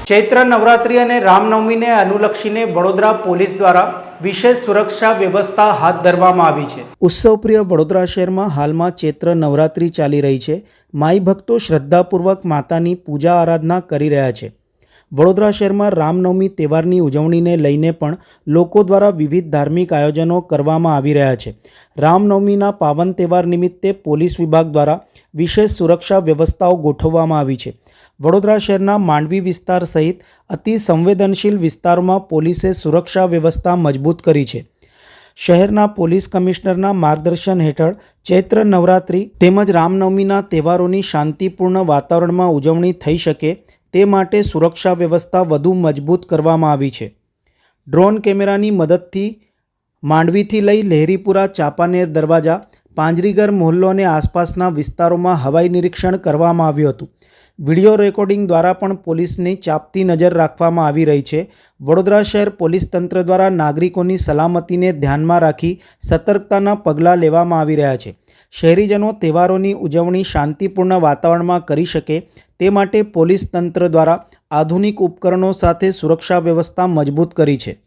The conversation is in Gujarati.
ચૈત્ર નવરાત્રિ અને રામનવમીને અનુલક્ષીને વડોદરા પોલીસ દ્વારા વિશેષ સુરક્ષા વ્યવસ્થા હાથ ધરવામાં આવી છે। ઉત્સવપ્રિય વડોદરા શહેરમાં હાલમાં ચૈત્ર નવરાત્રિ ચાલી રહી છે। માઈ ભક્તો શ્રદ્ધાપૂર્વક માતાની પૂજા આરાધના કરી રહ્યા છે। વડોદરા શહેરમાં રામનવમી તહેવારની ઉજવણીને લઈને પણ લોકો દ્વારા વિવિધ ધાર્મિક આયોજનો કરવામાં આવી રહ્યા છે। રામનવમીના પાવન તહેવાર નિમિત્તે પોલીસ વિભાગ દ્વારા વિશેષ સુરક્ષા વ્યવસ્થાઓ ગોઠવવામાં આવી છે। વડોદરા શહેરના માંડવી વિસ્તાર સહિત અતિ સંવેદનશીલ વિસ્તારોમાં પોલીસે સુરક્ષા વ્યવસ્થા મજબૂત કરી છે। શહેરના પોલીસ કમિશનરના માર્ગદર્શન હેઠળ ચૈત્ર નવરાત્રિ તેમજ રામનવમીના તહેવારોની શાંતિપૂર્ણ વાતાવરણમાં ઉજવણી થઈ શકે તે માટે સુરક્ષા વ્યવસ્થા વધુ મજબૂત કરવામાં આવી છે। ડ્રોન કેમેરાની મદદથી માંડવીથી લઈ લહેરીપુરા, ચાંપાનેર દરવાજા, પાંજરીગર મોહલ્લો અને આસપાસના વિસ્તારોમાં હવાઈ નિરીક્ષણ કરવામાં આવ્યું હતું। વિડીયો રેકોર્ડિંગ દ્વારા પણ પોલીસની ચાંપતી નજર રાખવામાં આવી રહી છે। વડોદરા શહેર પોલીસ તંત્ર દ્વારા નાગરિકોની સલામતીને ધ્યાનમાં રાખી સતર્કતાના પગલાં લેવામાં આવી રહ્યા છે। શહેરીજનો તહેવારોની ઉજવણી શાંતિપૂર્ણ વાતાવરણમાં કરી શકે તે માટે પોલીસ તંત્ર દ્વારા આધુનિક ઉપકરણો સાથે સુરક્ષા વ્યવસ્થા મજબૂત કરી છે।